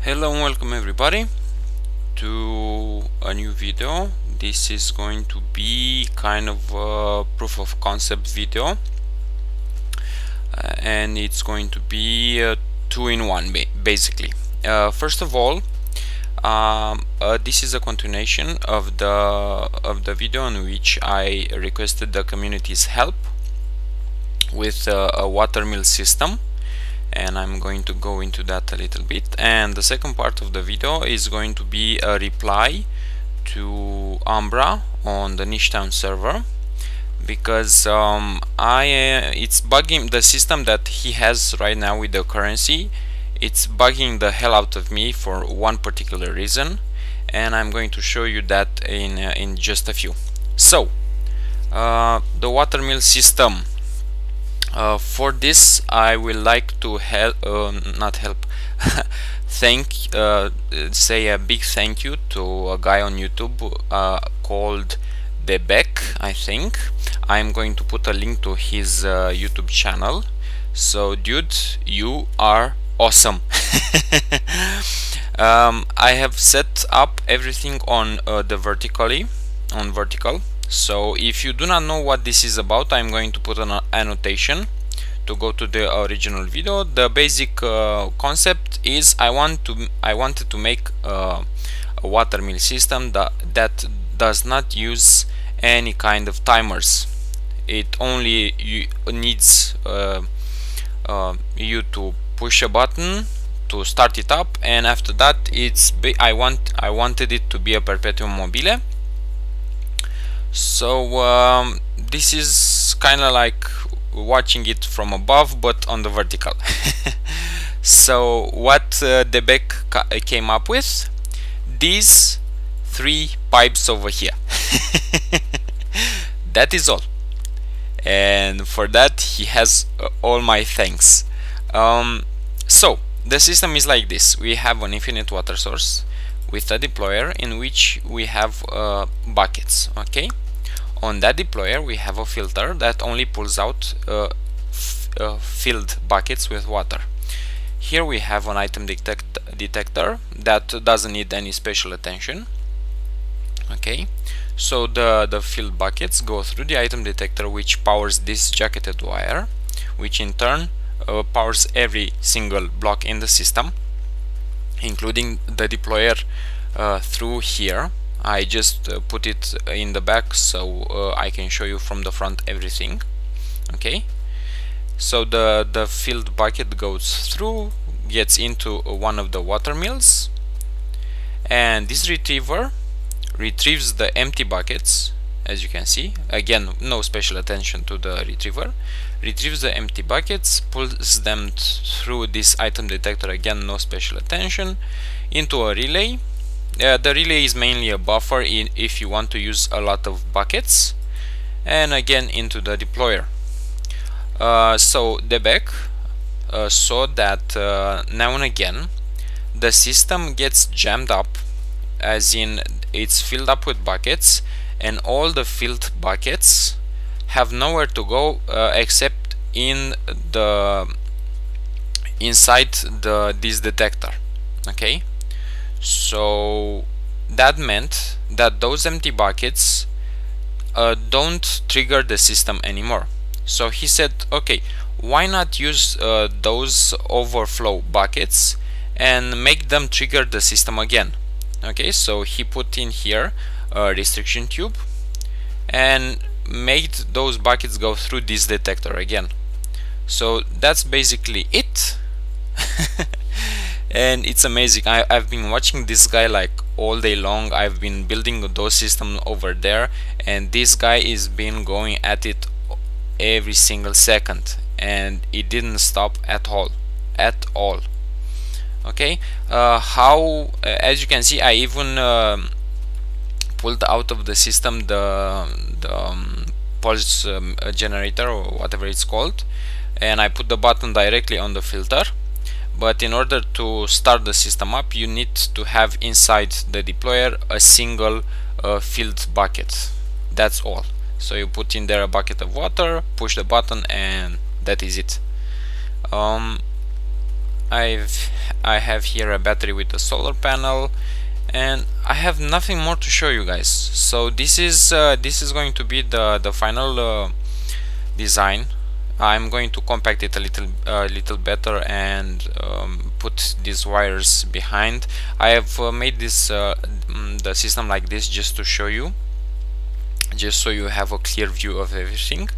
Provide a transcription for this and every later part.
Hello and welcome everybody to a new video. This is going to be kind of a proof of concept video, and it's going to be a two-in-one basically. First of all, this is a continuation of the video in which I requested the community's help with a watermill system, and I'm going to go into that a little bit. And the second part of the video is going to be a reply to Umbra on the Nishtown server, because it's bugging the system that he has right now with the currency. It's bugging the hell out of me for one particular reason, and I'm going to show you that in just a few. So the watermill system. For this, I will like to say a big thank you to a guy on YouTube called Debec, I think. I'm going to put a link to his YouTube channel. So dude, you are awesome. I have set up everything on vertical. So if you do not know what this is about, I'm going to put an annotation to go to the original video. The basic concept is I wanted to make a watermill system that does not use any kind of timers. It only needs you to push a button to start it up, and after that I wanted it to be a perpetuum mobile. So this is kind of like watching it from above, but on the vertical. So what Debec came up with, these three pipes over here. That is all, and for that he has all my thanks. So the system is like this. We have an infinite water source with a deployer in which we have buckets. Okay, on that deployer we have a filter that only pulls out filled buckets with water. Here we have an item detector that doesn't need any special attention. Okay, so the filled buckets go through the item detector, which powers this jacketed wire, which in turn powers every single block in the system, including the deployer through here. I just put it in the back so I can show you from the front everything. Okay, so the filled bucket goes through, gets into one of the water mills, and this retriever retrieves the empty buckets. As you can see, again, no special attention to the retriever. Retrieves the empty buckets, pulls them through this item detector, again no special attention, into a relay. The relay is mainly a buffer if you want to use a lot of buckets, and again into the deployer. So Debec saw that now and again the system gets jammed up, as in it's filled up with buckets, and all the filled buckets have nowhere to go except inside this detector. Okay, so that meant that those empty buckets don't trigger the system anymore. So he said, okay, why not use those overflow buckets and make them trigger the system again? Okay, so he put in here a restriction tube and made those buckets go through this detector again. So that's basically it. And it's amazing. I've been watching this guy like all day long. I've been building those systems over there, and this guy is been going at it every single second, and it didn't stop at all. Okay, as you can see, I even pulled out of the system the pulse generator, or whatever it's called, and I put the button directly on the filter. But in order to start the system up, you need to have inside the deployer a single filled bucket. That's all. So you put in there a bucket of water, push the button, and that is it. I have here a battery with a solar panel, and I have nothing more to show you guys. So this is going to be the final design. I'm going to compact it a little better and put these wires behind. I have made this the system like this just to show you, just so you have a clear view of everything,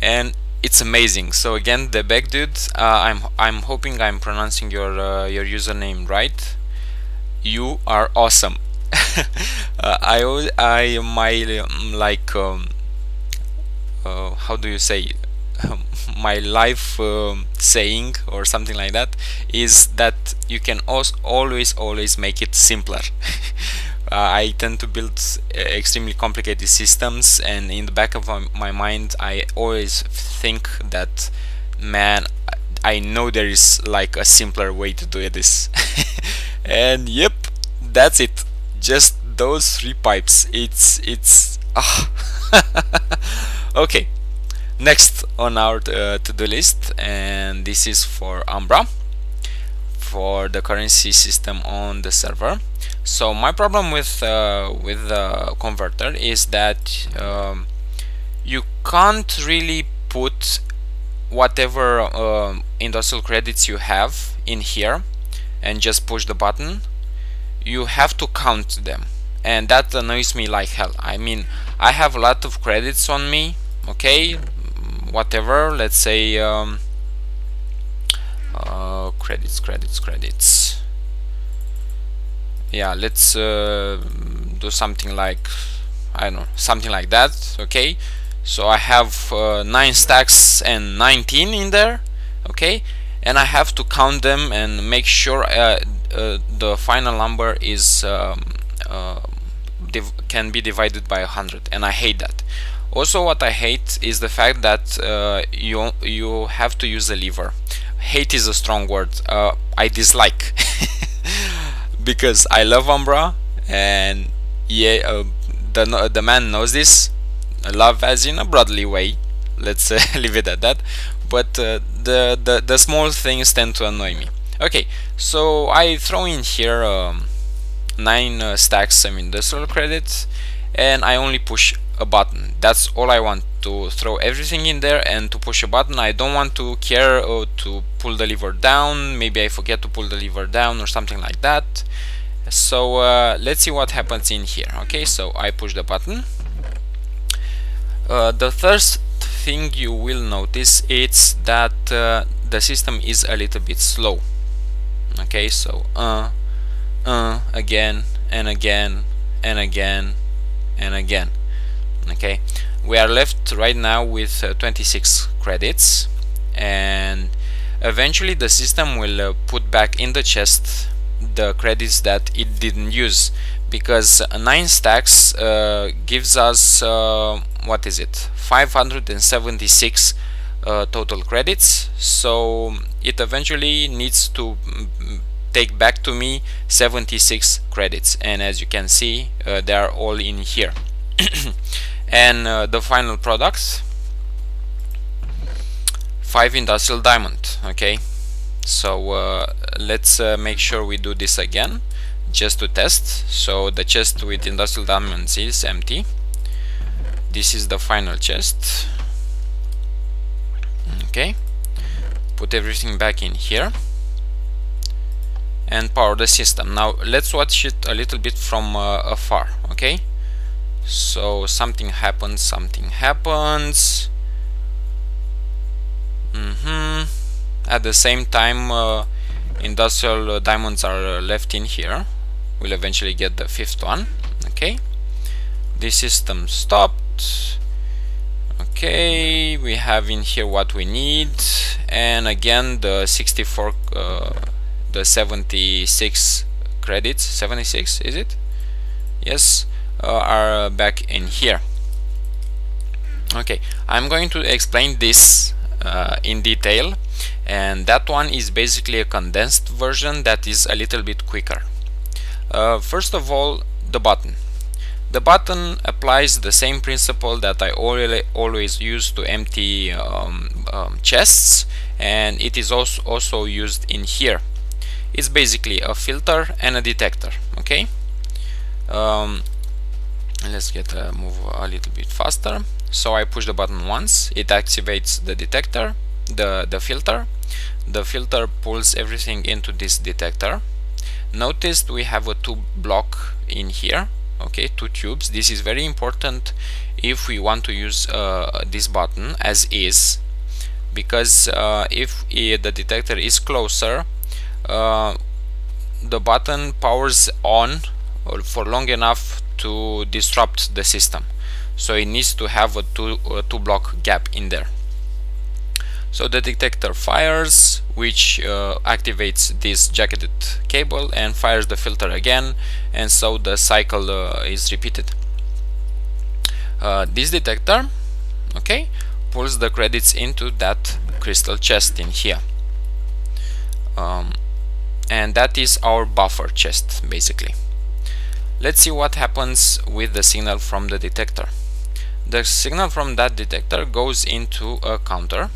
and it's amazing. So again, debec dude, I'm hoping I'm pronouncing your username right. You are awesome. How do you say, my life saying or something like that is that you can always make it simpler. I tend to build extremely complicated systems, and in the back of my mind I always think that, man, I know there is like a simpler way to do this. And yep, that's it, just those 3 pipes. It's okay, next on our to-do list, and this is for Umbra, for the currency system on the server. So my problem with the converter is that you can't really put whatever industrial credits you have in here and just push the button. You have to count them, and that annoys me like hell. I mean, I have a lot of credits on me, okay, whatever, let's say credits. Yeah, let's do something like, I don't know, something like that, okay. So I have 9 stacks and 19 in there, okay, and I have to count them and make sure the final number is can be divided by 100, and I hate that. Also, what I hate is the fact that you have to use a lever. Hate is a strong word. I dislike because I love Umbra, and yeah, the man knows this. Love as in a broadly way, let's leave it at that. But the small things tend to annoy me. Okay, so I throw in here 9 stacks of industrial credits, and I only push a button. That's all I want, to throw everything in there and to push a button. I don't want to care to pull the lever down. Maybe I forget to pull the lever down or something like that. So let's see what happens in here. Okay, so I push the button. The first thing you will notice is that the system is a little bit slow. Okay, so again and again and again and again. Okay, we are left right now with 26 credits, and eventually the system will put back in the chest the credits that it didn't use, because 9 stacks gives us what is it, 576 total credits. So it eventually needs to take back to me 76 credits, and as you can see, they are all in here. And the final product, 5 industrial diamond. Okay, so let's make sure we do this again just to test. So the chest with industrial diamonds is empty. This is the final chest. Okay, put everything back in here and power the system. Now let's watch it a little bit from afar. Okay, so something happens. At the same time, industrial diamonds are left in here. We'll eventually get the 5th one. Okay, the system stopped. Okay, we have in here what we need, and again the 64 the 76 credits, 76 is it? Yes, are back in here. Okay, I'm going to explain this in detail, and that one is basically a condensed version that is a little bit quicker. First of all, the button. The button applies the same principle that I always use to empty chests, and it is also used in here. It's basically a filter and a detector. Okay, let's move a little bit faster. So I push the button once, it activates the detector, the filter. The filter pulls everything into this detector. Notice we have a 2 block in here, okay, 2 tubes. This is very important if we want to use this button as is, because if the detector is closer, the button powers on for long enough to disrupt the system, so it needs to have a two block gap in there. So the detector fires, which activates this jacketed cable and fires the filter again, and so the cycle is repeated. This detector, okay, pulls the credits into that crystal chest in here, and that is our buffer chest basically. Let's see what happens with the signal from the detector. The signal from that detector goes into a counter.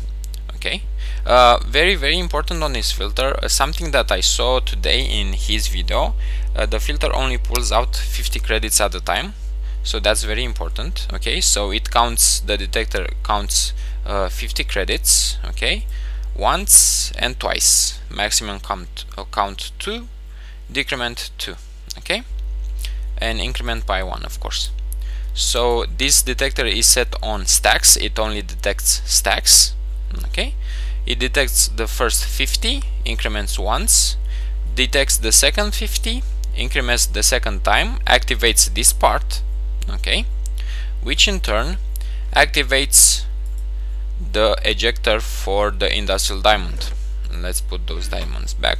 Okay, very important on this filter, something that I saw today in his video. The filter only pulls out 50 credits at a time, so that's very important. Okay, so it counts, the detector counts 50 credits, okay, once and twice. Maximum count 2, decrement 2, okay, and increment by 1, of course. So this detector is set on stacks, it only detects stacks. Okay, it detects the first 50, increments once, detects the second 50, increments the second time, activates this part, okay, which in turn activates the ejector for the industrial diamond. Let's put those diamonds back.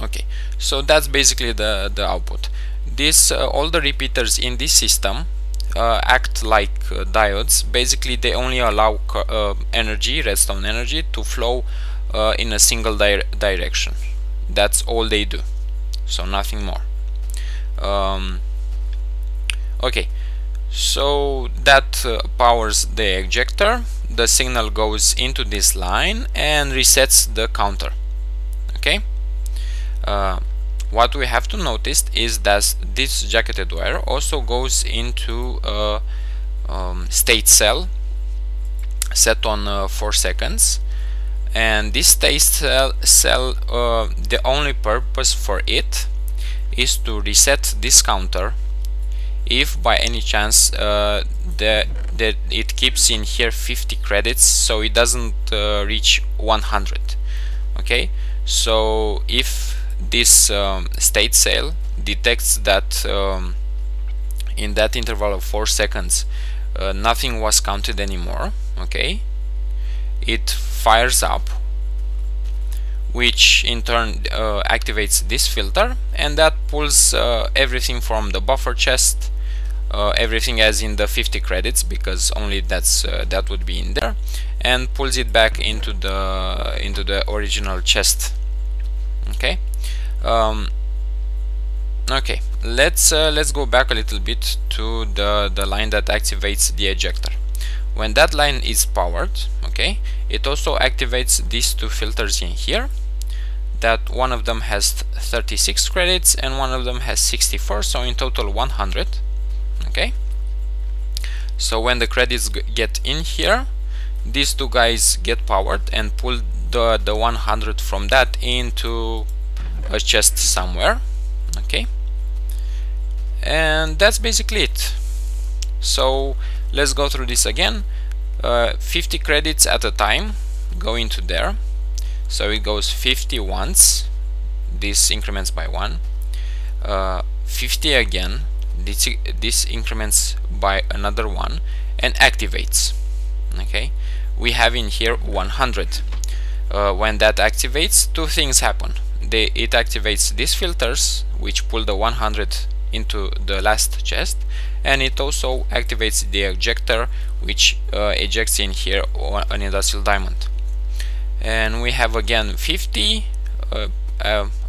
Okay, so that's basically the output. This all the repeaters in this system act like diodes. Basically they only allow energy, redstone energy, to flow in a single direction. That's all they do, so nothing more. Okay, so that powers the ejector. The signal goes into this line and resets the counter. Okay, what we have to notice is that this jacketed wire also goes into a state cell set on 4 seconds, and this state cell the only purpose for it is to reset this counter if by any chance it keeps in here 50 credits, so it doesn't reach 100. Okay, so if this state cell detects that in that interval of 4 seconds nothing was counted anymore, okay, it fires up, which in turn activates this filter, and that pulls everything from the buffer chest, everything as in the 50 credits, because only that would be in there, and pulls it back into the original chest. Okay. Okay, let's go back a little bit to the line that activates the ejector. When that line is powered, okay, it also activates these 2 filters in here. That one of them has 36 credits and one of them has 64, so in total 100. Okay, so when the credits get in here, these 2 guys get powered and pull the 100 from that into a chest somewhere. Okay, and that's basically it. So let's go through this again. 50 credits at a time go into there, so it goes 50 once, this increments by 1, 50 again, this increments by another 1 and activates. Okay, we have in here 100. When that activates, 2 things happen. It activates these filters, which pull the 100 into the last chest, and it also activates the ejector, which ejects in here an industrial diamond. And we have again 50,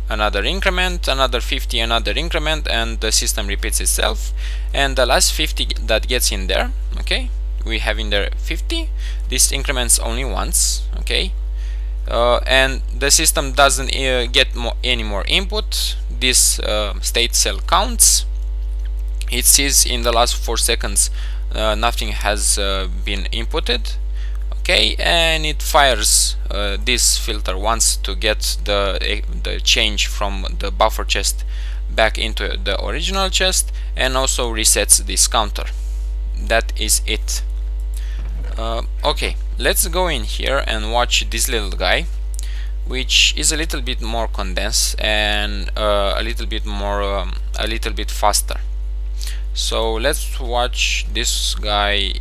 another increment, another 50, another increment, and the system repeats itself. And the last 50 that gets in there, okay, we have in there 50. This increments only once, okay, and the system doesn't get any more input. This state cell counts. It sees in the last 4 seconds nothing has been inputted, okay, and it fires this filter once to get the change from the buffer chest back into the original chest, and also resets this counter. That is it. Okay, let's go in here and watch this little guy, which is a little bit more condensed and a little bit faster. So let's watch this guy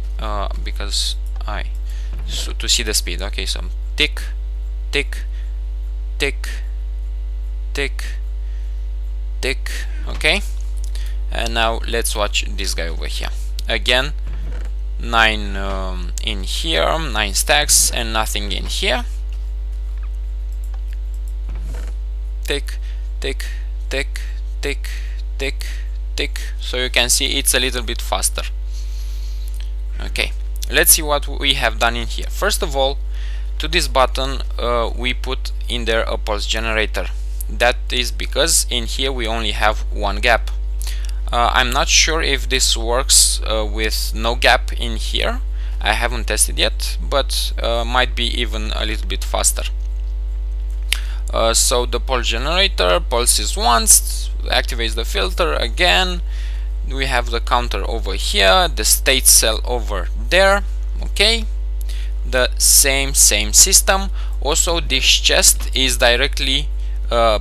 because to see the speed. Okay, so tick, tick, tick, tick, tick. Okay, and now let's watch this guy over here again. 9 in here, 9 stacks, and nothing in here. Tick, tick, tick, tick, tick, tick. So you can see it's a little bit faster. Okay, let's see what we have done in here. First of all, to this button we put in there a pulse generator. That is because in here we only have one gap. I'm not sure if this works with no gap in here. I haven't tested yet, but might be even a little bit faster. So the pulse generator pulses once, activates the filter again. We have the counter over here, the state cell over there. Okay, the same system. Also, this chest is directly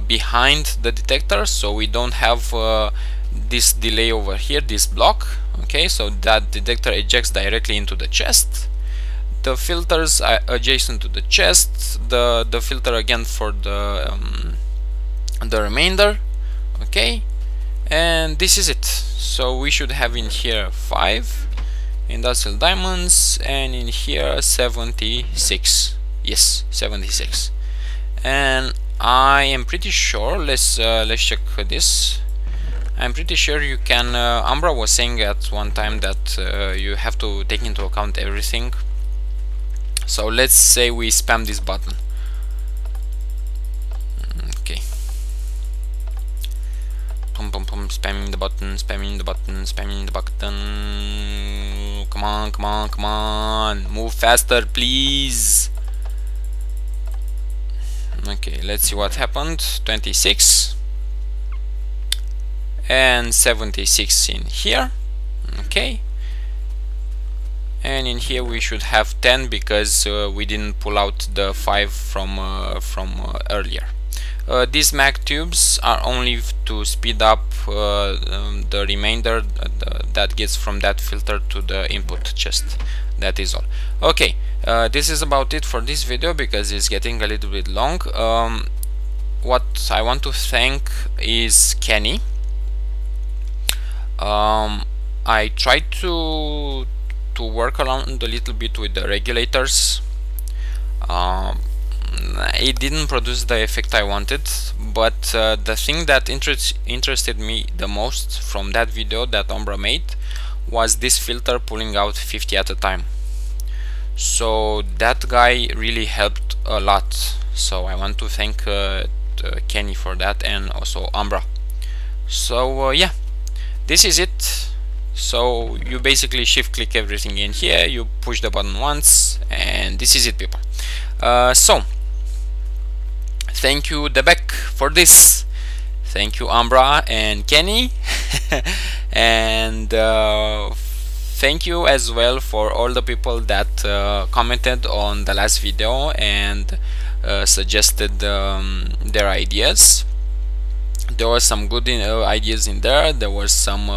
behind the detector, so we don't have this delay over here, this block. Okay, so that detector ejects directly into the chest. The filters are adjacent to the chest, the filter again for the remainder. Okay, and this is it. So we should have in here 5 industrial diamonds, and in here 76. Yes, 76. And I am pretty sure, let's check this. I'm pretty sure you can, Umbra was saying at one time that you have to take into account everything. So let's say we spam this button. Okay. Pum pum pum, spamming the button, spamming the button, spamming the button. Come on, come on, come on. Move faster, please. Okay, let's see what happened. 26 and 76 in here. Okay, and in here we should have 10 because we didn't pull out the 5 from earlier. These mag tubes are only to speed up the remainder that gets from that filter to the input chest. That is all. Okay, this is about it for this video because it's getting a little bit long. What I want to thank is Kenny. I tried to work around a little bit with the regulators. It didn't produce the effect I wanted, but the thing that interested me the most from that video that Umbra made was this filter pulling out 50 at a time. So that guy really helped a lot. So I want to thank Kenny for that, and also Umbra. So yeah, this is it. So you basically shift click everything in here, you push the button once, and this is it, people. So thank you debec for this, thank you Umbra and Kenny and thank you as well for all the people that commented on the last video and suggested their ideas. There were some good ideas in there. There were some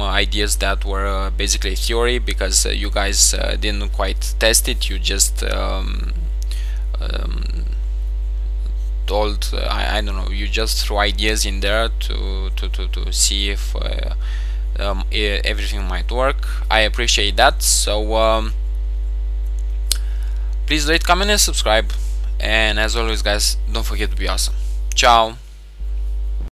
ideas that were basically theory because you guys didn't quite test it. You just told I don't know, you just threw ideas in there to see if everything might work. I appreciate that. So please rate, comment and subscribe, and as always guys, don't forget to be awesome. Ciao.